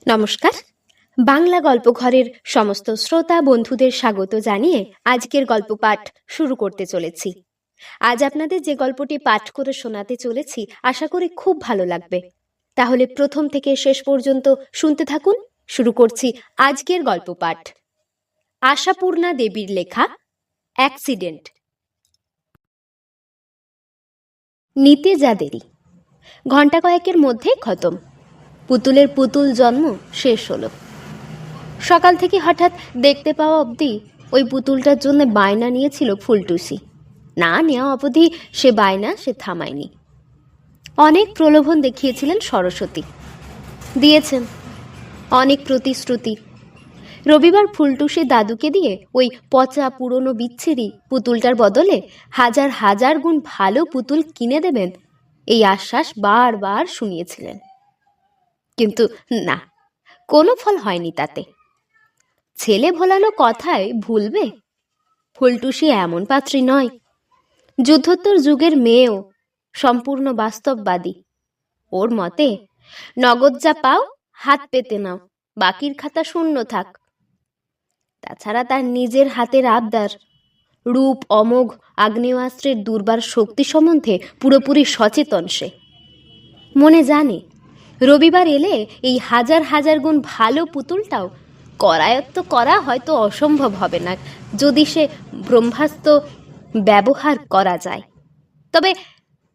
নমস্কার। বাংলা গল্প ঘরের সমস্ত শ্রোতা বন্ধুদের স্বাগত জানিয়ে আজকের গল্প পাঠ শুরু করতে চলেছি। আজ আপনাদের যে গল্পটি পাঠ করে শোনাতে চলেছি আশা করি খুব ভালো লাগবে। তাহলে প্রথম থেকে শেষ পর্যন্ত শুনতে থাকুন। শুরু করছি আজকের গল্প পাঠ। আশাপূর্ণা দেবীর লেখা অ্যাক্সিডেন্ট। নিতে যা দেরি, ঘন্টা কয়েকের মধ্যেই খতম। পুতুলের পুতুল জন্ম শেষ হলো। সকাল থেকে হঠাৎ দেখতে পাওয়া অবধি ওই পুতুলটার জন্য বায়না নিয়েছিল ফুলটুসি। না নেওয়া অবধি সে বায়না সে থামায়নি। অনেক প্রলোভন দেখিয়েছিলেন সরস্বতী, দিয়েছেন অনেক প্রতিশ্রুতি। রবিবার ফুলটুসি দাদুকে দিয়ে ওই পচা পুরনো বিচ্ছিরি পুতুলটার বদলে হাজার হাজার গুণ ভালো পুতুল কিনে দেবেন এই আশ্বাস বারবার শুনিয়েছিলেন। কিন্তু না, কোনো ফল হয়নি তাতে। ছেলে ভোলানো কথায় ভুলবে? ফুলটুসি এমন পাত্রী নয়। যুদ্ধোত্তর যুগের মেয়েও সম্পূর্ণ বাস্তববাদী। ওর মতে নগদ যা পাও হাত পেতে নাও, বাকির খাতা শূন্য থাক। তাছাড়া তার নিজের হাতের আবদার, রূপ অমোঘ আগ্নেয়াস্ত্রের দুর্বার শক্তি সম্বন্ধে পুরোপুরি সচেতন সে। মনে জানে রবিবার এলে এই হাজার হাজার গুণ ভালো পুতুলটাও করায়ত্ত করা হয়তো অসম্ভব হবে না যদি সে ব্রহ্মাস্ত্র ব্যবহার করা যায়। তবে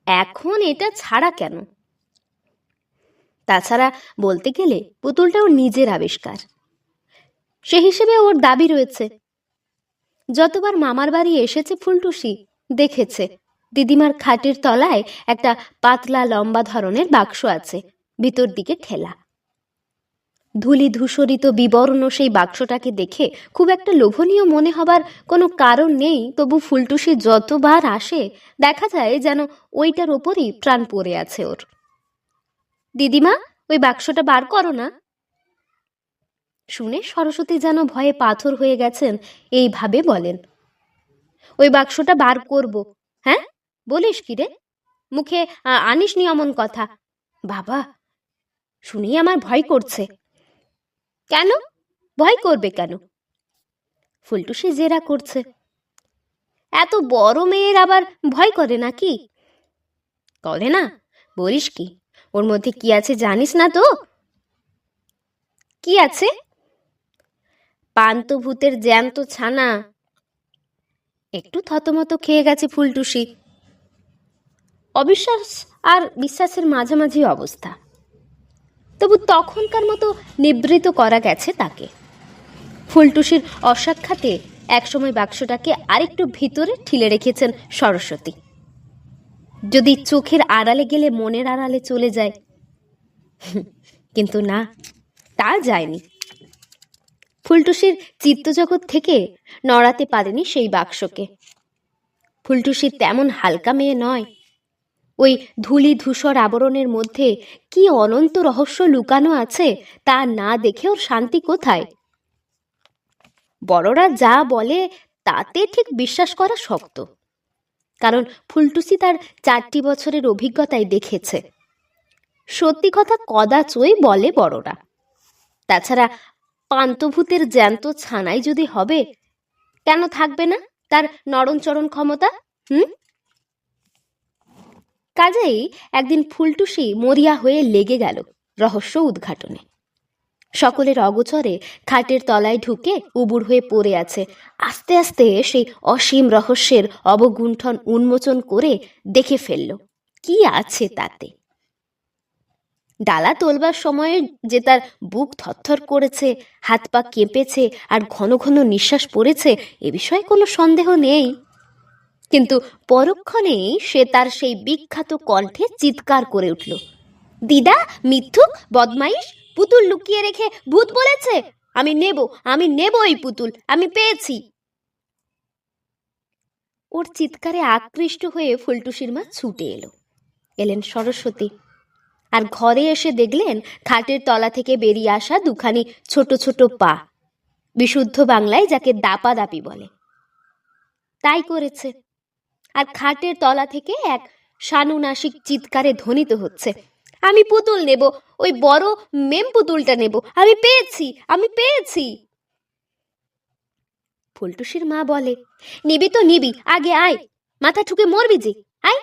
এখন এটা ছাড়া কেন? তাছাড়া বলতে গেলে পুতুলটাও নিজের আবিষ্কার, সে হিসেবে ওর দাবি রয়েছে। যতবার মামার বাড়ি এসেছে ফুলটুসি দেখেছে দিদিমার খাটের তলায় একটা পাতলা লম্বা ধরনের বাক্স আছে, ভিতর দিকে ঠেলা। ধূলি ধূসরিত বিবর্ণ সেই বাক্সটাকে দেখে খুব একটা লোভনীয় মনে হবার কোনো কারণ নেই, তবু ফুলটুসি যতবার আসে দেখা যায় যেন ওইটার ওপরই প্রাণ পড়ে আছে ওর। দিদিমা, ওই বাক্সটা বার করো না। শুনে সরস্বতী যেন ভয়ে পাথর হয়ে গেছেন, এইভাবে বলেন। ওই বাক্সটা বার করব। হ্যাঁ, বলিস কি রে? মুখে আনিস নি অমন কথা। বাবা, শুনি আমার ভয় করছে। কেন ভয় করবে কেন? ফুলটুসি জেরা করছে। এত বড় মেয়ের আবার ভয় করে নাকি? করে না? বলিস কি? ওর মধ্যে কি আছে জানিস না তো? কি আছে? পান্তভূতের জ্যান্ত ছানা। একটু থতমত খেয়ে গেছে ফুলটুসি। অবিশ্বাস আর বিশ্বাসের মাঝামাঝি অবস্থা, তবু তখনকার মতো নিবৃত করা গেছে তাকে। ফুলটুসির অসাক্ষাতে একসময় বাক্সটাকে আরেকটু ভিতরে ঠেলে রেখেছেন সরস্বতী, যদি চোখের আড়ালে গেলে মনের আড়ালে চলে যায়। কিন্তু না, তা যায়নি। ফুলটুসির চিত্তজগৎ থেকে নড়াতে পারেনি সেই বাক্সকে। ফুলটুসি তেমন হালকা মেয়ে নয়। ওই ধূলি ধূসর আবরণের মধ্যে কি অনন্ত রহস্য লুকানো আছে তা না দেখে ওর শান্তি কোথায়? বড়রা যা বলে তাতে ঠিক বিশ্বাস করা শক্ত, কারণ ফুলটুসি তার 4টি বছরের অভিজ্ঞতায় দেখেছে সত্যি কথা কদাচই বলে বড়রা। তাছাড়া পান্তভূতের জ্যান্ত ছানাই যদি হবে, কেন থাকবে না তার নরণচরণ ক্ষমতা? কাজেই একদিন ফুলটুসি মরিয়া হয়ে লেগে গেল রহস্য উদ্ঘাটনে। সকলের অগোচরে খাটের তলায় ঢুকে উবুড় হয়ে পড়ে আছে। আস্তে আস্তে সেই অসীম রহস্যের অবগুণ্ঠন উন্মোচন করে দেখে ফেলল কি আছে তাতে। ডালা তোলবার সময়ে যে তার বুক থরথর করেছে, হাত পা কেঁপেছে আর ঘন ঘন নিঃশ্বাস পড়েছে, এ বিষয়ে কোনো সন্দেহ নেই। কিন্তু পরক্ষণেই সে তার সেই বিখ্যাত কণ্ঠে চিৎকার করে উঠল, দিদা, মিথ্যুক, বদমাইশ, পুতুল লুকিয়ে রেখে ভূত বলেছে। আমি নেব এই পুতুল, আমি পেয়েছি। ওর চিৎকারে আকৃষ্ট হয়ে ফুলটুসির মা ছুটে এলেন সরস্বতী, আর ঘরে এসে দেখলেন খাটের তলা থেকে বেরিয়ে আসা দুখানি ছোট ছোট পা, বিশুদ্ধ বাংলায় যাকে দাপাদাপি বলে, তাই করেছে। আর খাটের তলা থেকে এক সানুনাসিক চিৎকারে ধ্বনিত হচ্ছে, আমি পুতুল নেব, ওই বড় মেম পুতুলটা নেব। আমি পেয়েছি। ফুলটুসির মা বলে, নিবি তো নিবি, আগে আয়, মাথা ঠুকে মরবি যে, আয়।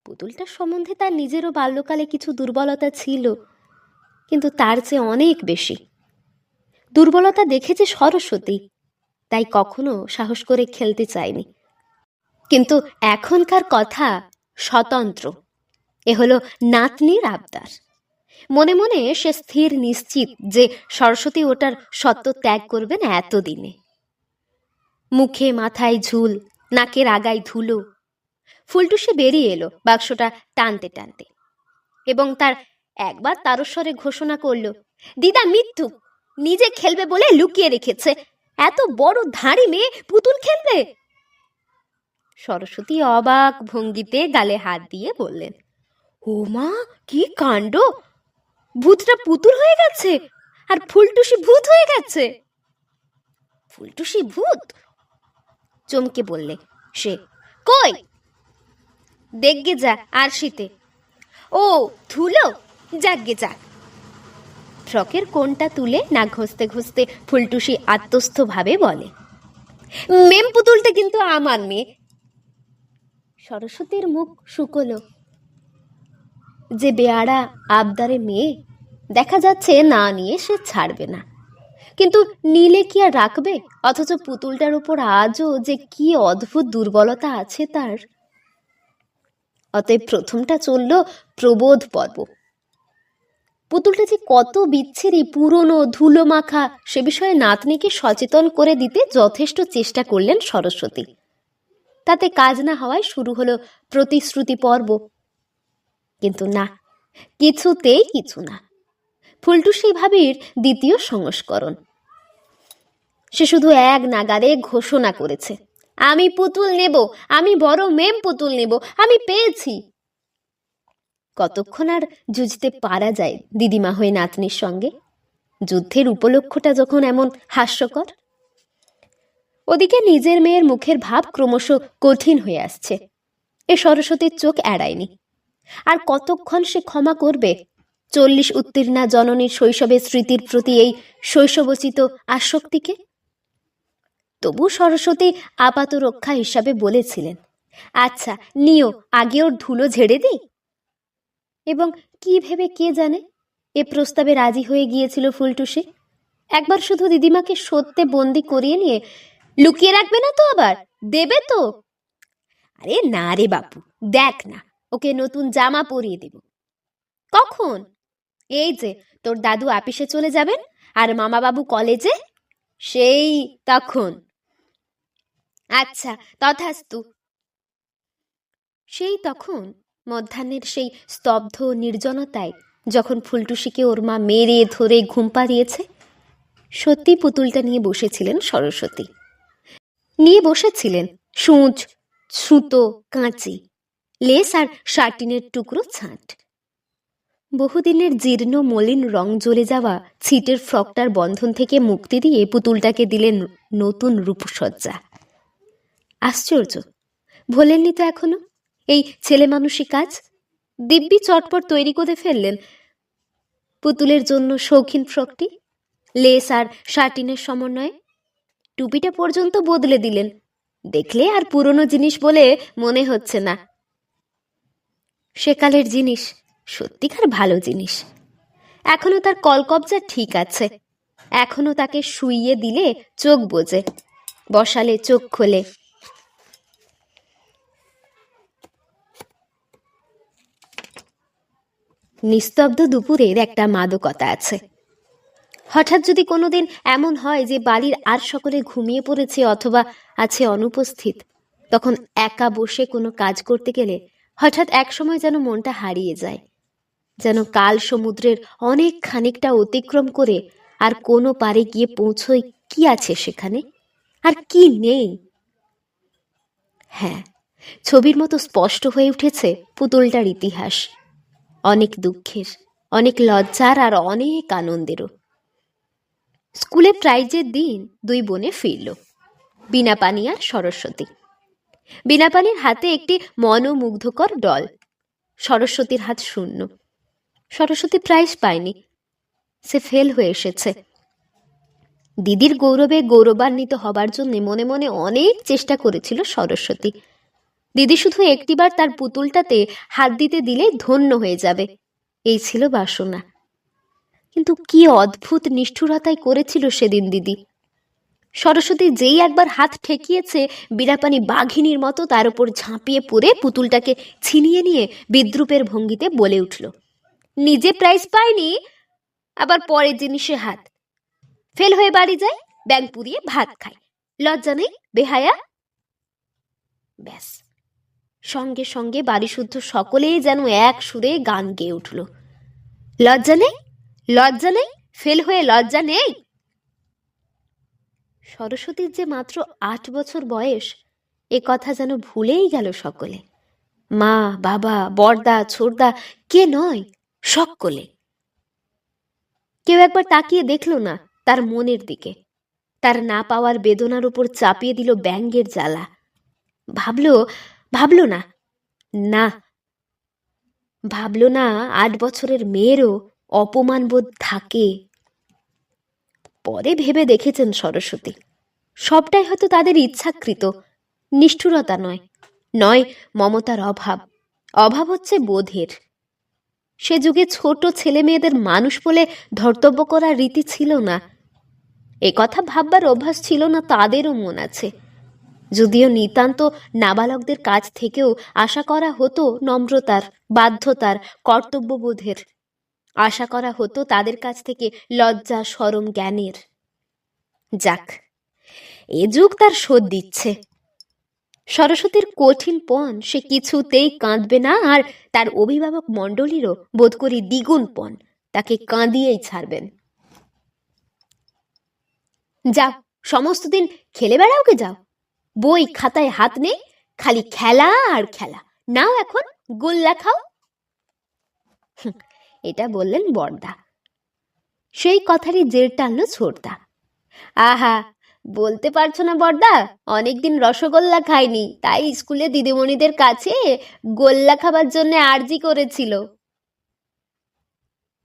পুতুলটার সম্বন্ধে তার নিজেরও বাল্যকালে কিছু দুর্বলতা ছিল, কিন্তু তার চেয়ে অনেক বেশি দুর্বলতা দেখেছে সরস্বতী, তাই কখনো সাহস করে খেলতে চায়নি। কিন্তু এখনকার কথা স্বতন্ত্র, এ হলো নাতনির আবদার। মনে মনে সে স্থির নিশ্চিত যে সরস্বতী ওটার সত্য ত্যাগ করবেন এতদিনে। মুখে মাথায় ঝুল, নাকের আগায় ধুলো। ফুলটুসি বেরিয়ে এলো বাক্সটা টানতে টানতে, এবং তার একবার তারস্বরে ঘোষণা করলো, দিদা মিথ্যুক, নিজে খেলবে বলে লুকিয়ে রেখেছে। এত বড় ধাড়ি মেয়ে পুতুল খেলবে? সরস্বতী অবাক ভঙ্গিতে গালে হাত দিয়ে বললেন, ও মা, কি কাণ্ড! ভূতটা পুতুল হয়ে গেছে, আর ফুলটুসি ভূত হয়ে গেছে। ফুলটুসি ভূত? চমকে বললে সে। কই? দেখগে যা আরশিতে। ও ধুলো, যাকগে যাক। ফ্রকের কোণটা তুলে নাক ঘষতে ঘষতে ফুলটুসি আত্মস্থ ভাবে বলে, মেম পুতুলটা কিন্তু আমার মেয়ে। সরস্বতীর মুখ শুকলো। যে বেয়াড়া আবদারে মেয়ে, দেখা যাচ্ছে না নিয়ে সে ছাড়বে না। কিন্তু নীলে কি আর রাখবে? অথচ পুতুলটার উপর আজও যে কি অদ্ভুত দুর্বলতা আছে তার। অতএব প্রথমটা চলল প্রবোধ পর্ব। পুতুলটা যে কত বিচ্ছিরি, পুরনো, ধুলো মাখা, সে বিষয়ে নাতনিকে সচেতন করে দিতে যথেষ্ট চেষ্টা করলেন সরস্বতী। তাতে কাজ না হওয়ায় শুরু হলো প্রতিশ্রুতি পর্ব। কিন্তু না, কিছুতেই কিছু না। ফুলটুসি ভাবির দ্বিতীয় সংস্করণ। সে শুধু এক নাগারে ঘোষণা করেছে, আমি পুতুল নেব, আমি বড় মেম পুতুল নেব, আমি পেয়েছি। কতক্ষণ আর যুঝতে পারা যায় দিদিমা হয়ে নাতনির সঙ্গে? যুদ্ধের উপলক্ষটা যখন এমন হাস্যকর। ওদিকে নিজের মেয়ের মুখের ভাব ক্রমশ কঠিন হয়ে আসছে। এ সরস্বতীর চোখ এড়ায়নি। আর কতক্ষণ সে ক্ষমা করবে 40 উত্তীর্ণা জননীর শৈশবের স্মৃতির প্রতি এই শৈশবোচিত আসক্তিকে? তবু সরস্বতী আপাত রক্ষা হিসাবে বলেছিলেন, আচ্ছা নিও, আগে ওর ধুলো ঝেড়ে দিই। এবং কি ভেবে কে জানে এ প্রস্তাবে রাজি হয়ে গিয়েছিল ফুলটুসি। একবার শুধু দিদিমাকে সত্যে বন্দি করিয়ে নিয়ে, লুকিয়ে রাখবে না তো, আবার দেবে তো? আরে না রে বাপু, দেখ না, ওকে নতুন জামা পরিয়ে দেব। কখন? এই যে তোর দাদু আপিসে চলে যাবেন আর মামা বাবু কলেজে, সেই তখন। আচ্ছা, তথাস্তু। সেই তখন মধ্যাহ্নের সেই স্তব্ধ নির্জনতায়, যখন ফুলটুসিকে ওর মা মেরে ধরে ঘুম পাড়িয়েছে, সত্যি পুতুলটা নিয়ে বসেছিলেন সরস্বতী। নিয়ে বসেছিলেন সূচ, সুতো, কাঁচি, লেস আর শার্টিনের টুকরো ছাঁট। বহুদিনের জীর্ণ মলিন রং জ্বলে যাওয়া ছিটের ফ্রকটার বন্ধন থেকে মুক্তি দিয়ে পুতুলটাকে দিলেন নতুন রূপসজ্জা। আশ্চর্য, ভোলেননি তো এখনো এই ছেলে মানুষই কাজ। দিব্যি চটপট তৈরি করে ফেললেন পুতুলের জন্য শৌখিন ফ্রকটি, লেস আর শার্টিনের সমন্বয়ে। টুপিটা পর্যন্ত বদলে দিলেন, দেখলে আর পুরনো জিনিস বলে মনে হচ্ছে না। সেকালের জিনিস, সত্যিকার ভালো জিনিস। এখনো তার কলকবজা ঠিক আছে, এখনো তাকে শুইয়ে দিলে চোখ বোঝে, বসালে চোখ খোলে। নিস্তব্ধ দুপুরের একটা মাদকতা আছে। হঠাৎ যদি কোনোদিন এমন হয় যে বাড়ির আর সকলে ঘুমিয়ে পড়েছে অথবা আছে অনুপস্থিত, তখন একা বসে কোনো কাজ করতে গেলে হঠাৎ একসময় যেন মনটা হারিয়ে যায়, যেন কাল সমুদ্রের অনেক খানিকটা অতিক্রম করে আর কোনো পারে গিয়ে পৌঁছই কি আছে সেখানে, আর কি নেই। হ্যাঁ, ছবির মতো স্পষ্ট হয়ে উঠেছে পুতুলটার ইতিহাস, অনেক দুঃখের, অনেক লজ্জার আর অনেক আনন্দেরও। স্কুলে প্রাইজের দিন দুই বোনে ফিরল, বীণাপানি আর সরস্বতী। বীণাপানির হাতে একটি মনোমুগ্ধকর ডল, সরস্বতীর হাত শূন্য। সরস্বতী প্রাইজ পায়নি, সে ফেল হয়ে এসেছে। দিদির গৌরবে গৌরবান্বিত হবার জন্য মনে মনে অনেক চেষ্টা করেছিল সরস্বতী। দিদি শুধু একটিবার তার পুতুলটাতে হাত দিতে দিলেই ধন্য হয়ে যাবে, এই ছিল বাসনা। কিন্তু কি অদ্ভুত নিষ্ঠুরতাই করেছিল সেদিন দিদি। সরস্বতী যেই একবার হাত ঠেকিয়েছে, বিড়াপানি বাঘিনীর মতো তার উপর ঝাঁপিয়ে পড়ে পুতুলটাকে ছিনিয়ে নিয়ে বিদ্রুপের ভঙ্গিতে বলে উঠল, নিজে প্রাইজ পায়নি, আবার পরের জিনিসে হাত। ফেল হয়ে বাড়ি যায়, ব্যাং পুড়িয়ে ভাত খায়, লজ্জা নেই বেহায়া। ব্যাস, সঙ্গে সঙ্গে বাড়ি শুদ্ধ সকলেই যেন এক সুরে গান গেয়ে উঠল, লজ্জা নেই, লজ্জা নেই, ফেল হয়ে লজ্জা নেই। সরস্বতীর যে মাত্র 8 বছর বয়স, এ কথা যেন ভুলেই গেল সকলে। মা, বাবা, বড়দা, ছোড়দা, কে নয়, সকলে। কেউ একবার তাকিয়ে দেখল না তার মনের দিকে। তার না পাওয়ার বেদনার উপর চাপিয়ে দিল ব্যঙ্গের জ্বালা। ভাবলো না, না ভাবলো না 8 বছরের মেয়েরও অপমানবোধ থাকে। পরে ভেবে দেখেছেন সরস্বতী, সবটাই হয়তো তাদের ইচ্ছাকৃত, নিষ্ঠুরতা নয়, নয় মমতার অভাব। অভাব হচ্ছে বোধের। সে যুগে ছোট ছেলে মেয়েদের মানুষ বলে ধর্তব্য করার রীতি ছিল না। এ কথা ভাববার অভ্যাস ছিল না তাদেরও, মন আছে। যদিও নিতান্ত নাবালকদের কাছ থেকেও আশা করা হতো নম্রতার, বাধ্যতার, কর্তব্যবোধের। আশা করা হতো তাদের কাছ থেকে লজ্জা, শরম, জ্ঞানের। যাক, এ যুগ তার শোধ দিচ্ছে। সরস্বতীর কঠিন পণ সে কিছুতেই কাঁদবে না, আর তার অভিভাবক মণ্ডলীরও বোধ করি দ্বিগুণ পণ তাকে কাঁদিয়েই ছাড়বেন। যাও, সমস্ত দিন খেলে বেড়াওকে যাও, বই খাতায় হাত নেই, খালি খেলা আর খেলা। নাও এখন গোল্লা খাও। এটা বললেন বড়দা। সেই কথারই জের টানল ছোটদা। আহা, বলতে পারছো না বড়দা, অনেকদিন রসগোল্লা খাইনি, তাই স্কুলে দিদিমণিদের কাছে গোল্লা খাবার জন্য আর্জি করেছিল।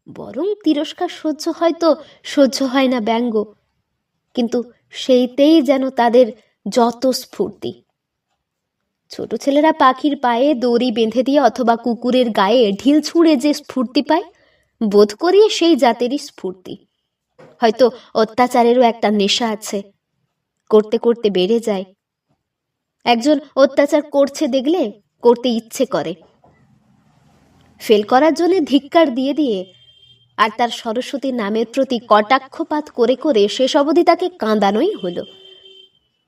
বরং তিরস্কার সহ্য হয় না ব্যঙ্গ, কিন্তু সেইতেই যেন তাদের যত স্ফূর্তি। ছোট ছেলেরা পাখির পায়ে দড়ি বেঁধে দিয়ে অথবা কুকুরের গায়ে ঢিল ছুঁড়ে যে স্ফূর্তি পায়, বোধ করি সেই জাতেরই স্ফূর্তি। হয়তো অত্যাচারেরও একটা নেশা আছে, করতে করতে বেড়ে যায়। একজন অত্যাচার করছে দেখলে করতে ইচ্ছে করে, ফেল করার জন্য ধিক্কার দিয়ে দিয়ে আর তার সরস্বতীর নামের প্রতি কটাক্ষপাত করে করে শেষ অবধি তাকে কাঁদানোই হলো।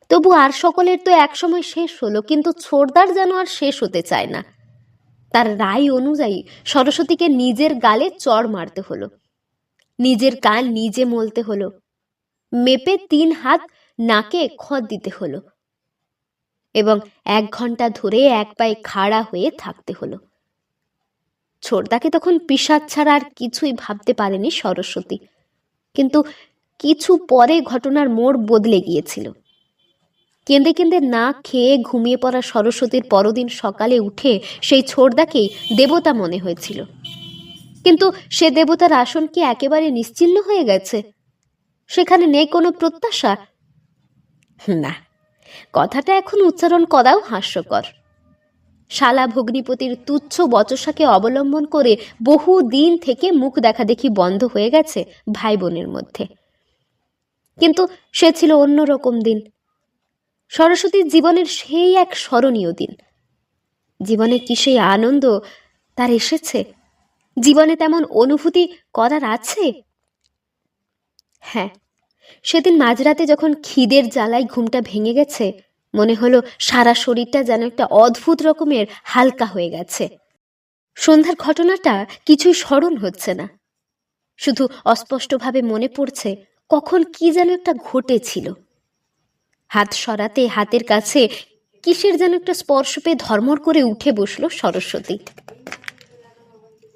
তবু আর সকলের তো একসময় শেষ হলো, কিন্তু ছোড়দার যেন আর শেষ হতে চায় না। তার রায় অনুযায়ী সরস্বতীকে নিজের গালে চড় মারতে হলো, নিজের কান নিজে মলতে হলো, মেপে 3 হাত নাকে খত দিতে হলো, এবং 1 ঘন্টা ধরে এক পায়ে খাড়া হয়ে থাকতে হলো। ছোড়দাকে তখন পিশাচ ছাড়া আর কিছুই ভাবতে পারেনি সরস্বতী। কিন্তু কিছু পরে ঘটনার মোড় বদলে গিয়েছিল। কেঁদে কেঁদে না খেয়ে ঘুমিয়ে পড়া সরস্বতীর পরদিন সকালে উঠে সেই ছোড়দাকেই দেবতা মনে হয়েছিল। কিন্তু সে দেবতার আসন কি একেবারে নিশ্চিহ্ন হয়ে গেছে? সেখানে নেই কোনো প্রত্যাশা? না, কথাটা এখন উচ্চারণ করাও হাস্যকর। শালা ভগ্নিপতির তুচ্ছ বচসাকে অবলম্বন করে বহু দিন থেকে মুখ দেখাদেখি বন্ধ হয়ে গেছে ভাই বোনের মধ্যে। কিন্তু সে ছিল অন্যরকম দিন, সরস্বতীর জীবনের সেই এক স্মরণীয় দিন। জীবনে কি সেই আনন্দ তার এসেছে? জীবনে তেমন অনুভূতি করার আছে? হ্যাঁ, সেদিন মাঝরাতে যখন খিদের জ্বালায় ঘুমটা ভেঙে গেছে, মনে হলো সারা শরীরটা যেন একটা অদ্ভুত রকমের হালকা হয়ে গেছে। সন্ধ্যার ঘটনাটা কিছুই স্মরণ হচ্ছে না, শুধু অস্পষ্টভাবে মনে পড়ছে কখন কি যেন একটা ঘটেছিল। হাত সরাতে হাতের কাছে কিসের যেন একটা স্পর্শ পেয়ে ধর্মর করে উঠে বসলো সরস্বতী।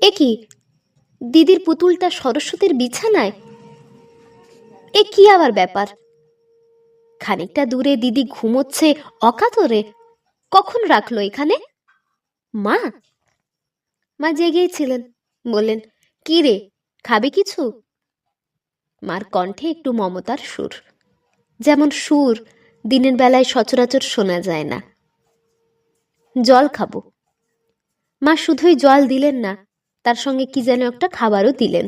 এ কি, দিদির পুতুলটা সরস্বতীর বিছানায়? এ কি আবার ব্যাপার? খানিকটা দূরে দিদি ঘুমোচ্ছে অকাতরে, কখন রাখলো এখানে? মা জেগেই ছিলেন, বললেন, কি রে, খাবি কিছু? মার কণ্ঠে একটু মমতার সুর, যেমন সুর দিনের বেলায় সচরাচর শোনা যায় না। জল খাবো। মা শুধুই জল দিলেন না, তার সঙ্গে কি যেন একটা খাবারও দিলেন।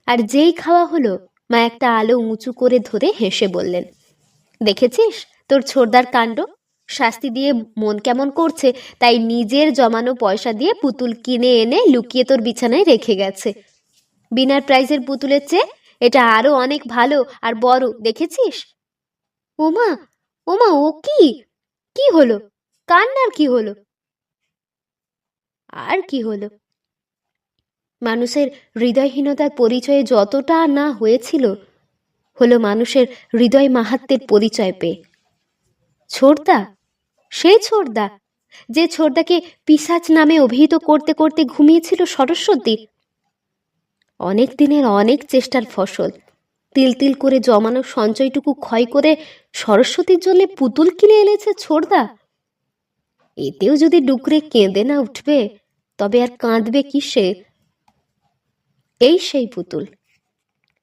আর যেই খাওয়া হলো, মা একটা আলো উঁচু করে ধরে হেসে বললেন, দেখেছিস তোর ছোটদার কাণ্ড? শাস্তি দিয়ে মন কেমন করছে, তাই নিজের জমানো পয়সা দিয়ে পুতুল কিনে এনে লুকিয়ে তোর বিছানায় রেখে গেছে। বিনার প্রাইজের পুতুলের চেয়ে এটা আরো অনেক ভালো আর বড়, দেখেছিস? ওমা, ওমা, ও কি? কি হলো? কান্নার কি হলো? আর কি হলো? মানুষের হৃদয়হীনতার পরিচয়ে যতটা না হয়েছিল, হলো মানুষের হৃদয় মাহাত্ম্যের পরিচয় পেয়ে। ছোটদা, সেই ছোটদা যে ছোটদাকে পিশাচ নামে অভিহিত করতে করতে ঘুমিয়েছিল সরস্বতী। অনেক দিনের অনেক চেষ্টার ফসল, তিল তিল করে জমানো সঞ্চয়টুকু ক্ষয় করে সরস্বতীর জন্য পুতুল কিনে এনেছে ছোটদা। এতেও যদি ডুকরে কেঁদে না উঠবে, তবে আর কাঁদবে কিসে? এই সেই পুতুল।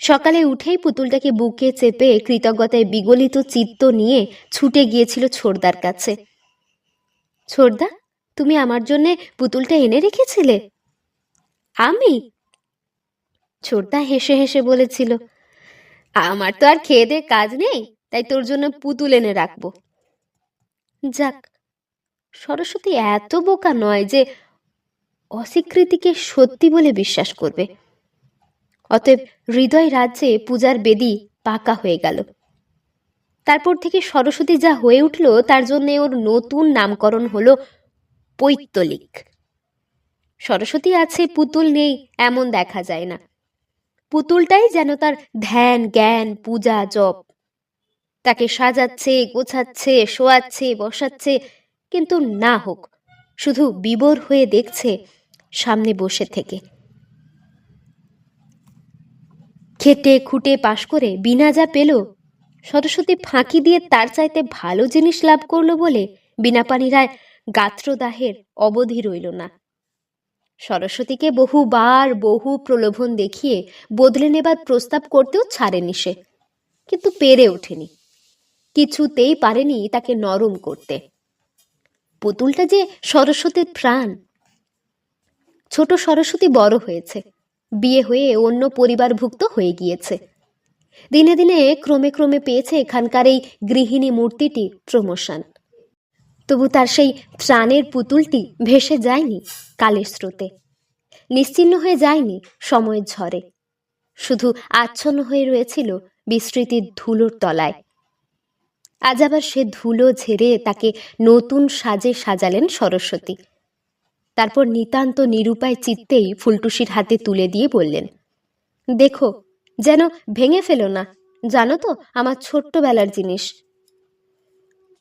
সকালে উঠেই পুতুলটাকে বুকে চেপে কৃতজ্ঞতায় বিগলিত চিত্ত নিয়ে ছুটে গিয়েছিল ছোটদার কাছে। ছোটদা, তুমি আমার জন্যে পুতুলটা এনে রেখেছিলে? আমি? ছোটদা হেসে হেসে বলেছিল, আমার তো আর খেয়ে দে কাজ নেই, তাই তোর জন্য পুতুল এনে রাখবো। যাক, সরস্বতী এত বোকা নয় যে অস্বীকৃতিকে সত্যি বলে বিশ্বাস করবে। অতএব হৃদয় রাজ্যে পূজার বেদি পাকা হয়ে গেল। তারপর থেকে সরস্বতী যা হয়ে উঠল, তার জন্য ওর নতুন নামকরণ হলো পৈত্তলিক। সরস্বতী আছে, পুতুল নেই, এমন দেখা যায় না। পুতুলটাই যেন তার ধ্যান, জ্ঞান, পূজা, জপ। তাকে সাজাচ্ছে, গোছাচ্ছে, শোয়াচ্ছে, বসাচ্ছে, কিন্তু না হোক, শুধু বিবর হয়ে দেখছে সামনে বসে থেকে। খেটে খুঁটে পাশ করে বিনা যা পেল, সরস্বতী ফাঁকি দিয়ে তার চাইতে ভালো জিনিস লাভ করলো বলে বিনাপানিরায় গাত্রদাহের অবধি রইল না। সরস্বতীকে বহুবার বহু প্রলোভন দেখিয়ে বদলে নেবার প্রস্তাব করতেও ছাড়েনি সে, কিন্তু পেরে ওঠেনি, কিছুতেই পারেনি তাকে নরম করতে। পুতুলটা যে সরস্বতীর প্রাণ। ছোট সরস্বতী বড় হয়েছে, বিয়ে হয়ে অন্য পরিবারভুক্ত হয়ে গিয়েছে। দিনে দিনে ক্রমে ক্রমে পেয়েছে এখানকার এই গৃহিণী মূর্তিটি প্রমোশন। তবু তার সেই প্রাণের পুতুলটি ভেসে যায়নি কালের স্রোতে, নিশ্চিহ্ন হয়ে যায়নি সময়ের ঝড়ে, শুধু আচ্ছন্ন হয়ে রয়েছিল বিস্মৃতির ধুলোর তলায়। আজ আবার সে ধুলো ঝেড়ে তাকে নতুন সাজে সাজালেন সরস্বতী। তারপর নিতান্ত নিরুপায় চিত্তেই ফুলটুসির হাতে তুলে দিয়ে বললেন, দেখো, যেন ভেঙে ফেলো না, জানো তো আমার ছোট্টবেলার জিনিস।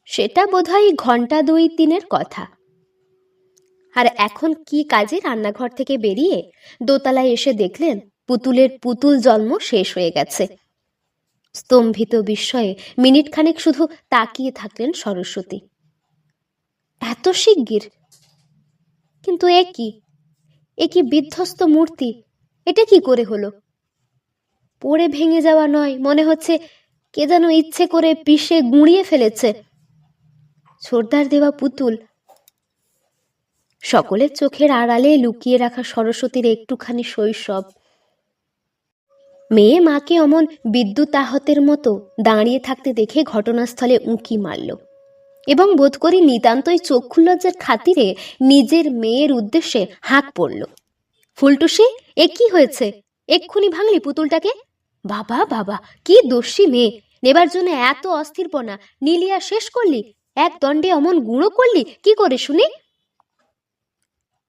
সেটা বোধহয় ঘন্টা 2-3 কথা। আর এখন কি কাজে রান্নাঘর থেকে বেরিয়ে দোতলায় এসে দেখলেন পুতুলের পুতুল জন্ম শেষ হয়ে গেছে। স্তম্ভিত বিস্ময়ে মিনিট খানেক শুধু তাকিয়ে থাকলেন সরস্বতী। এত শিগগির? কিন্তু এ কি বিধ্বস্ত মূর্তি! এটা কি করে হলো? পড়ে ভেঙে যাওয়া নয়, মনে হচ্ছে কে যেন ইচ্ছে করে পিষে গুঁড়িয়ে ফেলেছে। ছোটদার দেওয়া পুতুল। সকলের চোখের আড়ালে লুকিয়ে রাখা সরস্বতীর একটুখানি শৈশব। মেয়ে মাকে অমন বিদ্যুৎ আহতের মতো দাঁড়িয়ে থাকতে দেখে ঘটনাস্থলে উঁকি মারল, এবং বোধ করি নিতান্তই চক্ষুলজ্জার খাতিরে নিজের মেয়ের উদ্দেশ্যে হাঁক পড়ল, ফুলটুসি, এ কি হয়েছে? এক্ষুনি ভাঙলি পুতুলটাকে? বাবা বাবা, কি দোষী মেয়ে! নেবার জন্য এত অস্থিরপনা, নিলিয়া শেষ করলি, এক দণ্ডে অমন গুঁড়ো করলি কি করে শুনি?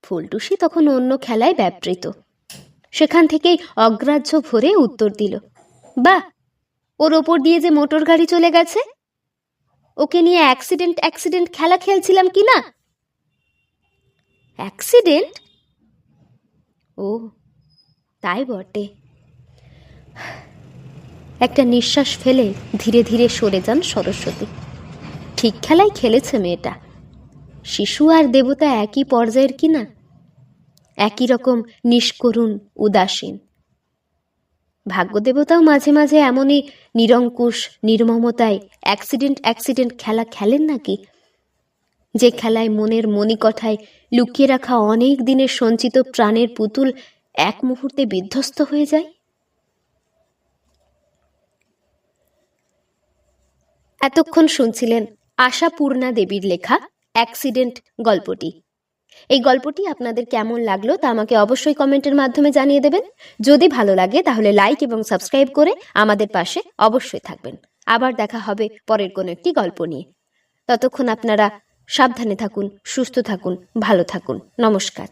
ফুলটুসি তখন অন্য খেলায় ব্যাপৃত, সেখান থেকেই অগ্রাহ্য ভরে উত্তর দিল, বাহ, ওর ওপর দিয়ে যে মোটর গাড়ি চলে গেছে, ওকে নিয়ে অ্যাক্সিডেন্ট খেলা খেলছিলাম কি না? অ্যাক্সিডেন্ট? ও, তাই বটে। একটা নিঃশ্বাস ফেলে ধীরে ধীরে সরে যান সরস্বতী। ঠিক খেলাই খেলেছে মেয়েটা। শিশু আর দেবতা একই পর্যায়ের কিনা? একই রকম নিষ্করুণ উদাসীন। ভাগ্যদেবতাও মাঝে মাঝে এমনই নিরঙ্কুশ নির্মমতায় অ্যাক্সিডেন্ট খেলা খেলেন নাকি, যে খেলায় মনের মণিকঠায় লুকিয়ে রাখা অনেক দিনের সঞ্চিত প্রাণের পুতুল এক মুহূর্তে বিধ্বস্ত হয়ে যায়? এতক্ষণ শুনছিলেন আশাপূর্ণা দেবীর লেখা অ্যাক্সিডেন্ট গল্পটি। এই গল্পটি আপনাদের কেমন লাগলো তা আমাকে অবশ্যই কমেন্টের মাধ্যমে জানিয়ে দেবেন। যদি ভালো লাগে তাহলে লাইক এবং সাবস্ক্রাইব করে আমাদের পাশে অবশ্যই থাকবেন। আবার দেখা হবে পরের কোনো একটি গল্প নিয়ে। ততক্ষণ আপনারা সাবধানে থাকুন, সুস্থ থাকুন, ভালো থাকুন। নমস্কার।